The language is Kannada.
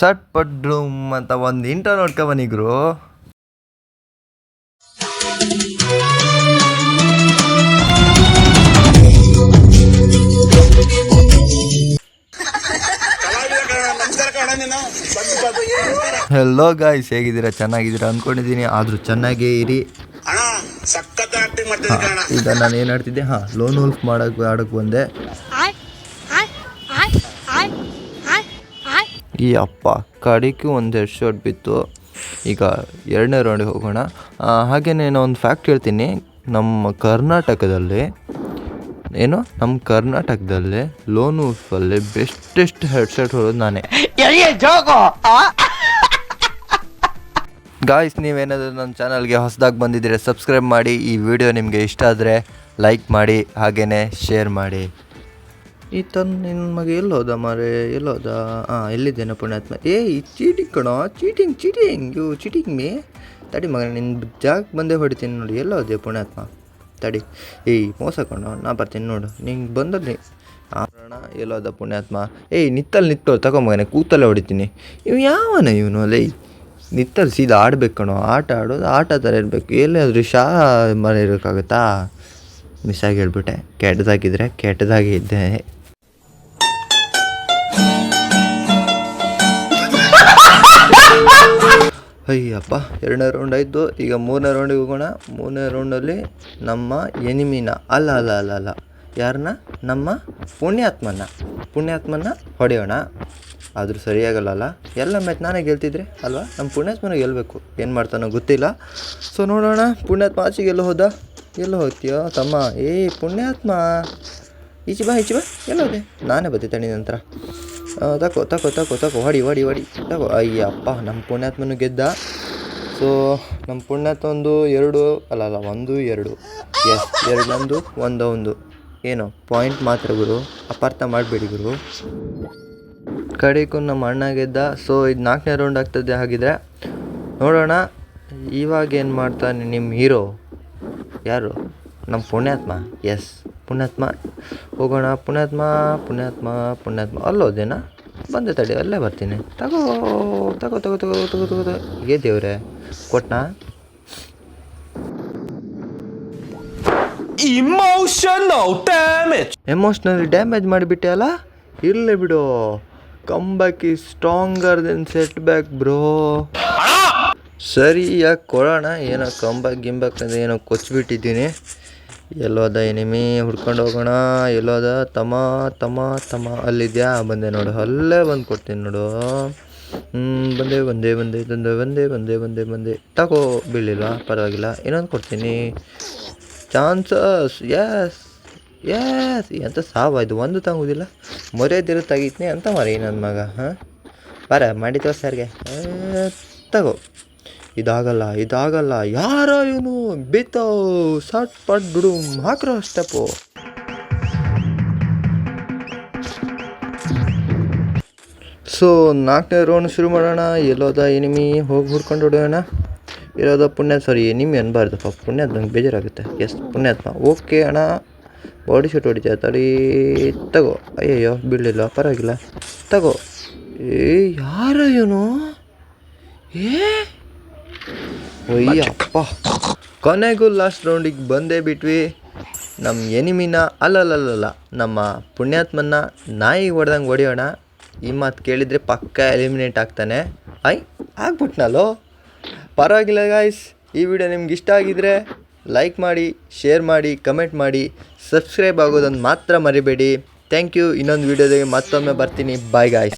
ಸಟ್ ಪಡ್ರು ಅಂತ ಒಂದು ಇಂಟ್ರೋ ನೋಡ್ಕೊಬನಿಗ್ರು. ಹೆಲೋ ಗಾಯ್ಸ್, ಹೇಗಿದ್ದೀರಾ? ಚೆನ್ನಾಗಿದ್ದೀರಾ ಅಂದ್ಕೊಂಡಿದ್ದೀನಿ. ಆದರೂ ಚೆನ್ನಾಗೇ ಇರಿ. ಈಗ ನಾನು ಏನು ಆಡ್ತಿದ್ದೆ? ಲೋನ್ ವೋಲ್ಫ್ ಆಡೋಕ್ಕೆ ಬಂದೆ. ಈ ಅಪ್ಪ ಕಡಿಕೆ ಒಂದು ಹೆಡ್ ಶಾಟ್ ಬಿತ್ತು. ಈಗ ಎರಡನೇ ರೌಂಡಿಗೆ ಹೋಗೋಣ. ಹಾಗೆಯೇ ನಾನು ಒಂದು ಫ್ಯಾಕ್ಟ್ ಹೇಳ್ತೀನಿ. ನಮ್ಮ ಕರ್ನಾಟಕದಲ್ಲಿ ಲೋನ್ ವೋಲ್ಫಲ್ಲಿ ಬೆಸ್ಟೆಸ್ಟ್ ಹೆಡ್ ಶಾಟ್ ಹೊಡೋದು ನಾನೇ. ಗಾಯ್ಸ್, ನೀವೇನಾದರೂ ನನ್ನ ಚಾನಲ್ಗೆ ಹೊಸದಾಗಿ ಬಂದಿದ್ದೀರಾ ಸಬ್ಸ್ಕ್ರೈಬ್ ಮಾಡಿ. ಈ ವಿಡಿಯೋ ನಿಮಗೆ ಇಷ್ಟ ಆದರೆ ಲೈಕ್ ಮಾಡಿ, ಹಾಗೆಯೇ ಶೇರ್ ಮಾಡಿ. ನಿನ್ನ ಮಗ ಎಲ್ಲೋದ ಮಾರೆ, ಎಲ್ಲೋದ? ಎಲ್ಲಿದ್ದೇನೆ ಪುಣ್ಯಾತ್ಮ? ಚೀಟಿಂಗ್ ಕಣೋ, ಚೀಟಿಂಗ್ ಯು ಚೀಟಿಂಗ್ ಮೀ. ತಡಿ ಮಗ, ನಿನ್ನ ಜಾಗಕ್ಕೆ ಬಂದೇ ಹೊಡಿತೀನಿ ನೋಡಿ. ಎಲ್ಲೋದೆ ಪುಣ್ಯಾತ್ಮ? ತಡಿ. ಮೋಸ ಕಣೋ, ನಾ ಬರ್ತೀನಿ ನೋಡು. ನಿಂಗೆ ಬಂದಲ್ಲಿ ಆರೋಣ. ಎಲ್ಲೋದ ಪುಣ್ಯಾತ್ಮ? ನಿತ್ತೋ ತಗೊಂಬಗನೆ, ಕೂತಲ್ಲೇ ಹೊಡಿತೀನಿ. ಇವನು ಲೈ ನಿತ್ತಲ್ಲಿ ಸೀದಾ ಆಡ್ಬೇಕು ಕಣೋ. ಆಡೋದು ಆಟ ಥರ ಇರಬೇಕು. ಎಲ್ಲಾದರೂ ಮನೆ ಇರೋಕ್ಕಾಗುತ್ತಾ? ಮಿಸ್ ಆಗಿ ಹೇಳ್ಬಿಟ್ಟೆ. ಕೆಟ್ಟದಾಗಿ ಇದ್ದೆ. ಅಯ್ಯಪ್ಪ, ಎರಡನೇ ರೌಂಡ್ ಆಯಿತು. ಈಗ ಮೂರನೇ ರೌಂಡಿಗೆ ಹೋಗೋಣ. ಮೂರನೇ ರೌಂಡಲ್ಲಿ ನಮ್ಮ ಎನಿಮಿನ ಅಲ್ಲ ಯಾರನ್ನ? ನಮ್ಮ ಪುಣ್ಯಾತ್ಮನ ಹೊಡೆಯೋಣ. ಆದರೂ ಸರಿಯಾಗಲ್ಲ. ಎಲ್ಲ ಮ್ಯಾಚ್ ನಾನೇ ಗೆಲ್ತಿದ್ರೆ ಅಲ್ವಾ? ನಮ್ಮ ಪುಣ್ಯಾತ್ಮನ ಗೆಲ್ಲಬೇಕು. ಏನು ಮಾಡ್ತಾನೋ ಗೊತ್ತಿಲ್ಲ. ಸೊ ನೋಡೋಣ. ಪುಣ್ಯಾತ್ಮ ಆಚೆಗೆ ಎಲ್ಲೋ ಹೋಗ್ತೀಯೋ ತಮ್ಮ? ಪುಣ್ಯಾತ್ಮ ಈಚೆ ಬಾ. ಎಲ್ಲೋದೆ? ನಾನೇ ಬರ್ತೀನಿ ನಂತರ. ತಗೋ ಹೊಡಿ ತಗೋ. ಅಯ್ಯಪ್ಪ, ನಮ್ಮ ಪುಣ್ಯಾತ್ಮನು ಗೆದ್ದ. ಸೊ ನಮ್ಮ ಪುಣ್ಯಾತ್ಮ ಒಂದು 2 ಎಸ್ 2 ಏನು ಪಾಯಿಂಟ್ ಮಾತ್ರ ಗುರು, ಅಪಾರ್ಥ ಮಾಡಬೇಡಿ ಗುರು. ಕಡೆಗೂ ನಮ್ಮ ಅಣ್ಣ ಗೆದ್ದ. ಸೊ ಇದು 4ನೇ ರೌಂಡ್ ಆಗ್ತದೆ. ಹಾಗಿದ್ರೆ ನೋಡೋಣ ಇವಾಗ ಏನು ಮಾಡ್ತಾನೆ ನಿಮ್ಮ ಹೀರೋ. ಯಾರು? ನಮ್ಮ ಪುಣ್ಯಾತ್ಮ. ಎಸ್, ಪುಣ್ಯಾತ್ಮ. ಹೋಗೋಣ. ಪುಣ್ಯಾತ್ಮ ಅಲ್ಲೋದೇನಾ? ಬಂದೆ ತಡಿ, ಅಲ್ಲೇ ಬರ್ತೀನಿ. ತಗೋ. ಏ ದೇವ್ರೆ, ಕೊಟ್ನಾ? ಎಮೋಷನಲಿ ಡ್ಯಾಮೇಜ್ ಮಾಡಿಬಿಟ್ಟೆ ಅಲ್ಲ? ಇರಲಿ ಬಿಡು. Come back is stronger then set back bro. ಸರಿ, ಯಾಕೆ ಕೊಡೋಣ. ಏನೋ ಕಮ್ ಬ್ಯಾಕ್ ಅಂದರೆ ಏನೋ ಕೊಚ್ಚಿಬಿಟ್ಟಿದ್ದೀನಿ. ಎಲ್ಲೋದ ಎನಿಮಿ? ಹುಡ್ಕೊಂಡು ಹೋಗೋಣ. ಎಲ್ಲೋದ? ತಮ್ಮ ಅಲ್ಲಿದ್ಯಾ? ಬಂದೆ ನೋಡು, ಅಲ್ಲೇ ಬಂದು ಕೊಡ್ತೀನಿ ನೋಡು. ಬಂದೆ. ತಗೋ. ಬೀಳಿಲ್ವಾ? ಪರವಾಗಿಲ್ಲ, ಇನ್ನೊಂದು ಕೊಡ್ತೀನಿ. ಚಾನ್ಸಸ್. ಎಸ್. ಎಂತ ಸಾವಾಯ್ತು, ಒಂದು ತಂಗುದಿಲ್ಲ. ಮೊರೆದಿರೋ ತೆಗಿತೀನಿ ಅಂತ ಮರಿ ನನ್ನ ಮಗ. ಬರ ಮಾಡಿ ತೋರ್ಸಾರ್ಗೆ. ತಗೋ. ಇದಾಗಲ್ಲ. ಯಾರ ಇವನು? ಬಿತ್ತೋ ಸಟ್ ಪಟ್ ಬಿಡು, ಹಾಕ್ರೋ ಸ್ಟೆಪ್ಪು. ಸೊ 4ನೇ ರೌಂಡ್ ಶುರು ಮಾಡೋಣ. ಎಲ್ಲೋದ ಎನಿಮಿ? ಹೋಗಿ ಹುಡ್ಕೊಂಡು ಹೊಡೆಯೋಣ. ಇರೋದ ಎನಿಮಿ ಅನ್ಬಾರ್ದಪ್ಪ. ಪುಣ್ಯಾತ್ಮ ನಂಗೆ ಬೇಜಾರಾಗುತ್ತೆ. ಎಸ್, ಪುಣ್ಯಾತ್ಮ. ಓಕೆ ಅಣ್ಣ, ಬಾಡಿ ಶೂಟ್ ಹೊಡಿತೀಯ ತಡಿ. ತಗೋ. ಅಯ್ಯಯ್ಯೋ, ಬೀಳಲಿಲ್ಲ, ಪರವಾಗಿಲ್ಲ. ತಗೋ. ಯಾರ ಇವನು? ಅಯ್ಯಪ್ಪ, ಕೊನೆಗೂ ಲಾಸ್ಟ್ ರೌಂಡಿಗೆ ಬಂದೇ ಬಿಟ್ವಿ. ನಮ್ಮ ಎನಿಮಿನ ಅಲ್ಲಲ್ಲ ನಮ್ಮ ಪುಣ್ಯಾತ್ಮನ ನಾಯಿಗೆ ಹೊಡೆಯೋಣ. ಈ ಮಾತು ಕೇಳಿದರೆ ಪಕ್ಕ ಎಲಿಮಿನೇಟ್ ಆಗ್ತಾನೆ. ಆಗ್ಬಿಟ್ನಲ್ಲೋ. ಪರವಾಗಿಲ್ಲ ಗಾಯ್ಸ್, ಈ ವಿಡಿಯೋ ನಿಮ್ಗೆ ಇಷ್ಟ ಆಗಿದ್ರೆ ಲೈಕ್ ಮಾಡಿ, ಶೇರ್ ಮಾಡಿ, ಕಮೆಂಟ್ ಮಾಡಿ, ಸಬ್ಸ್ಕ್ರೈಬ್ ಆಗೋದನ್ನು ಮಾತ್ರ ಮರಿಬೇಡಿ. Thank you. ಇನ್ನೊಂದು ವಿಡಿಯೋದಾಗೆ ಮತ್ತೊಮ್ಮೆ ಬರ್ತೀನಿ. Bye guys.